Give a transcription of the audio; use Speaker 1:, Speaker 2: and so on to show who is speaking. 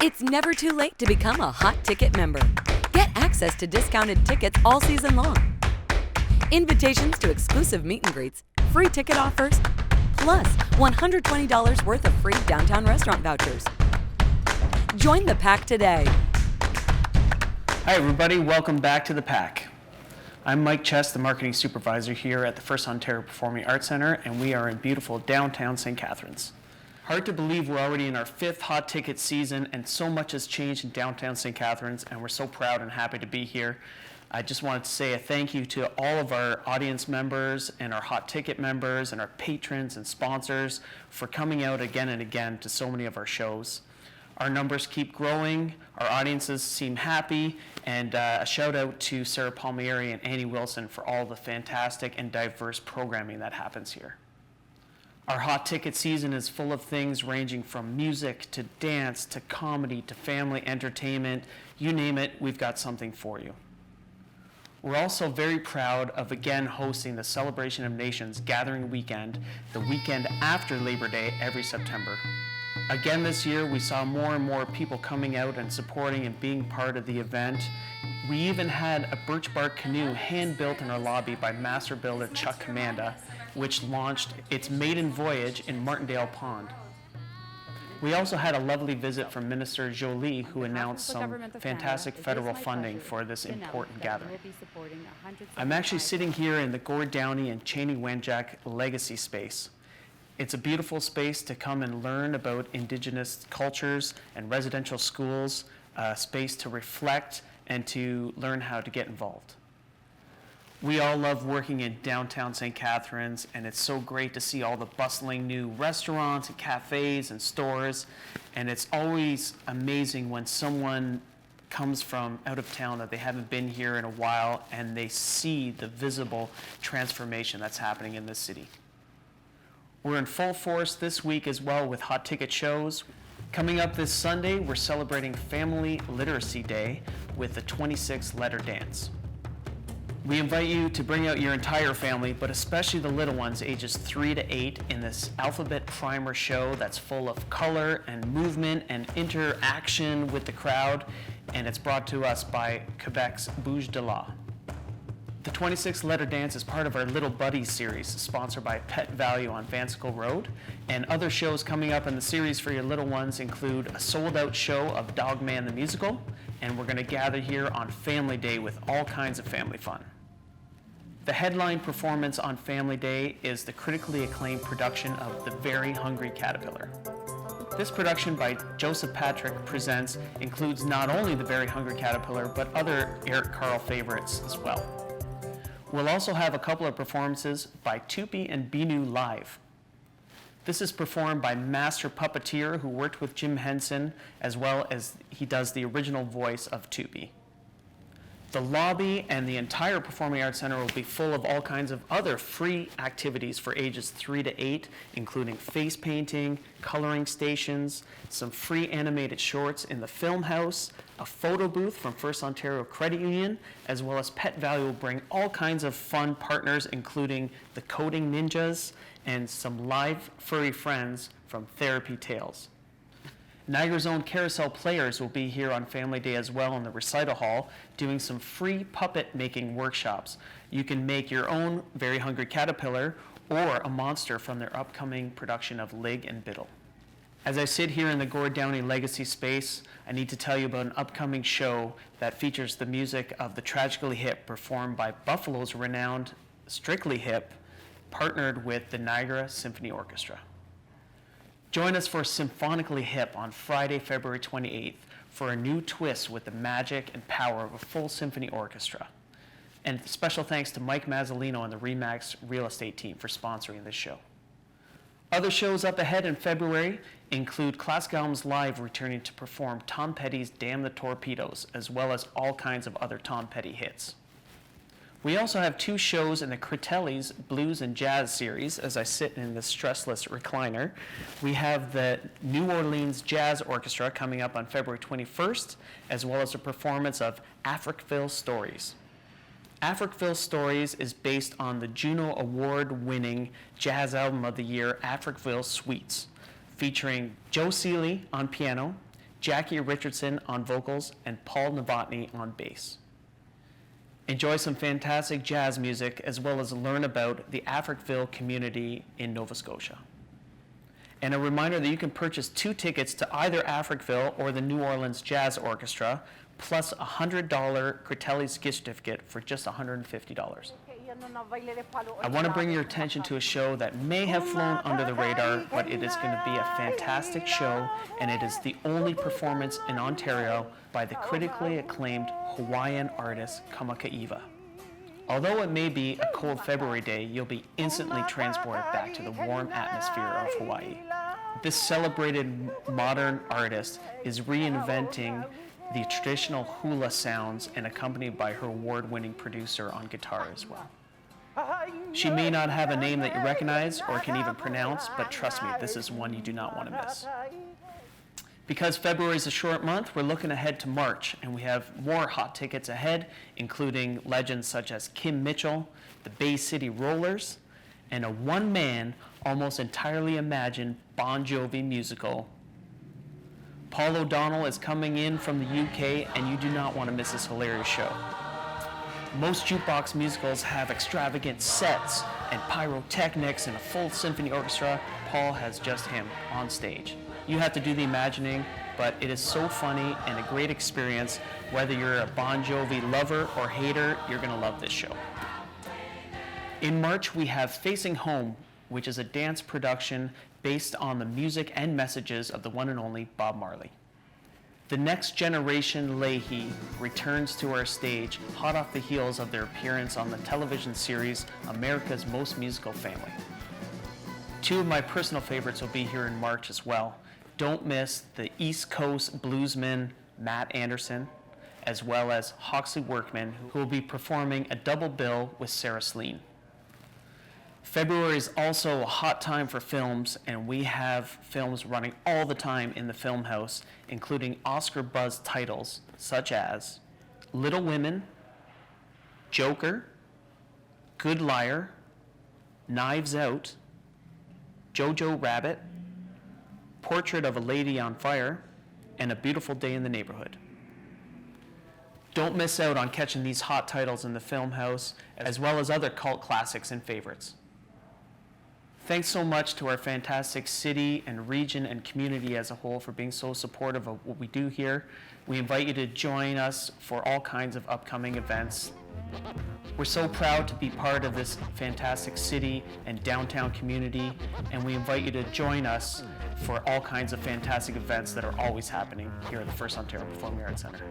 Speaker 1: It's never too late to become a Hot Ticket member. Get access to discounted tickets all season long. Invitations to exclusive meet and greets, free ticket offers, plus $120 worth of free downtown restaurant vouchers. Join the pack today.
Speaker 2: Hi everybody, welcome back to the pack. I'm Mike Chess, the marketing supervisor here at the FirstOntario Performing Arts Centre, and we are in beautiful downtown St. Catharines. Hard to believe we're already in our 5th hot ticket season, and so much has changed in downtown St. Catharines, and we're so proud and happy to be here. I just wanted to say a thank you to all of our audience members and our hot ticket members and our patrons and sponsors for coming out again and again to so many of our shows. Our numbers keep growing, our audiences seem happy, and a shout out to Sarah Palmieri and Annie Wilson for all the fantastic and diverse programming that happens here. Our hot ticket season is full of things ranging from music to dance to comedy to family entertainment. You name it, we've got something for you. We're also very proud of again hosting the Celebration of Nations Gathering Weekend, the weekend after Labor Day every September. Again this year, we saw more and more people coming out and supporting and being part of the event. We even had a birch bark canoe hand-built in our lobby by master builder Chuck Commanda, which launched its maiden voyage in Martindale Pond. We also had a lovely visit from Minister Jolie, who announced some fantastic federal funding for this important gathering. I'm actually sitting here in the Gord Downey and Cheney Wenjack Legacy Space. It's a beautiful space to come and learn about Indigenous cultures and residential schools, a space to reflect and to learn how to get involved. We all love working in downtown St. Catharines, and it's so great to see all the bustling new restaurants and cafes and stores, and it's always amazing when someone comes from out of town that they haven't been here in a while and they see the visible transformation that's happening in this city. We're in full force this week as well with hot ticket shows. Coming up this Sunday, we're celebrating Family Literacy Day with the 26 Letter Dance. We invite you to bring out your entire family, but especially the little ones ages 3 to 8 in this alphabet primer show that's full of color and movement and interaction with the crowd, and it's brought to us by Quebec's Bouge de la. The 26 Letter Dance is part of our Little Buddies series, sponsored by Pet Value on Vancicle Road. And other shows coming up in the series for your little ones include a sold-out show of Dogman the Musical, and we're going to gather here on Family Day with all kinds of family fun. The headline performance on Family Day is the critically acclaimed production of The Very Hungry Caterpillar. This production by Joseph Patrick Presents includes not only The Very Hungry Caterpillar, but other Eric Carle favorites as well. We'll also have a couple of performances by Tupi and Binu live. This is performed by master puppeteer who worked with Jim Henson, as well as he does the original voice of Tupi. The lobby and the entire Performing Arts Centre will be full of all kinds of other free activities for ages 3 to 8, including face painting, coloring stations, some free animated shorts in the film house, a photo booth from FirstOntario Credit Union, as well as Pet Value will bring all kinds of fun partners, including the Coding Ninjas and some live furry friends from Therapy Tales. Niagara's own Carousel Players will be here on Family Day as well in the recital hall, doing some free puppet making workshops. You can make your own Very Hungry Caterpillar or a monster from their upcoming production of Lig and Biddle. As I sit here in the Gord Downey Legacy Space, I need to tell you about an upcoming show that features the music of the Tragically Hip, performed by Buffalo's renowned Strictly Hip, partnered with the Niagara Symphony Orchestra. Join us for Symphonically Hip on Friday, February 28th for a new twist with the magic and power of a full symphony orchestra. And special thanks to Mike Mazzolino and the Remax Real Estate team for sponsoring this show. Other shows up ahead in February include Classic Albums Live returning to perform Tom Petty's Damn the Torpedoes, as well as all kinds of other Tom Petty hits. We also have 2 shows in the Critelli's Blues and Jazz series as I sit in this stressless recliner. We have the New Orleans Jazz Orchestra coming up on February 21st, as well as a performance of Africville Stories. Africville Stories is based on the Juno Award-winning Jazz Album of the Year, Africville Suites, featuring Joe Seeley on piano, Jackie Richardson on vocals, and Paul Novotny on bass. Enjoy some fantastic jazz music as well as learn about the Africville community in Nova Scotia. And a reminder that you can purchase 2 tickets to either Africville or the New Orleans Jazz Orchestra, plus a $100 Critelli's gift certificate for just $150. I want to bring your attention to a show that may have flown under the radar, but it is going to be a fantastic show, and it is the only performance in Ontario by the critically acclaimed Hawaiian artist Kamaka'iva. Although it may be a cold February day, you'll be instantly transported back to the warm atmosphere of Hawaii. This celebrated modern artist is reinventing the traditional hula sounds and accompanied by her award-winning producer on guitar as well. She may not have a name that you recognize or can even pronounce, but trust me, this is one you do not want to miss. Because February is a short month, we're looking ahead to March, and we have more hot tickets ahead, including legends such as Kim Mitchell, the Bay City Rollers, and a one-man, almost entirely imagined Bon Jovi musical. Paul O'Donnell is coming in from the UK, and you do not want to miss this hilarious show. Most jukebox musicals have extravagant sets and pyrotechnics and a full symphony orchestra. Paul has just him on stage. You have to do the imagining, but it is so funny and a great experience. Whether you're a Bon Jovi lover or hater, you're going to love this show. In March, we have Facing Home, which is a dance production based on the music and messages of the one and only Bob Marley. The Next Generation Leahy returns to our stage, hot off the heels of their appearance on the television series America's Most Musical Family. 2 of my personal favorites will be here in March as well. Don't miss the East Coast bluesman Matt Anderson, as well as Hawksley Workman, who will be performing a double bill with Sarah Slean. February is also a hot time for films, and we have films running all the time in the film house, including Oscar buzz titles such as Little Women, Joker, Good Liar, Knives Out, Jojo Rabbit, Portrait of a Lady on Fire, and A Beautiful Day in the Neighborhood. Don't miss out on catching these hot titles in the film house, as well as other cult classics and favorites. Thanks so much to our fantastic city and region and community as a whole for being so supportive of what we do here. We invite you to join us for all kinds of upcoming events. We're so proud to be part of this fantastic city and downtown community, and we invite you to join us for all kinds of fantastic events that are always happening here at the FirstOntario Performing Arts Centre.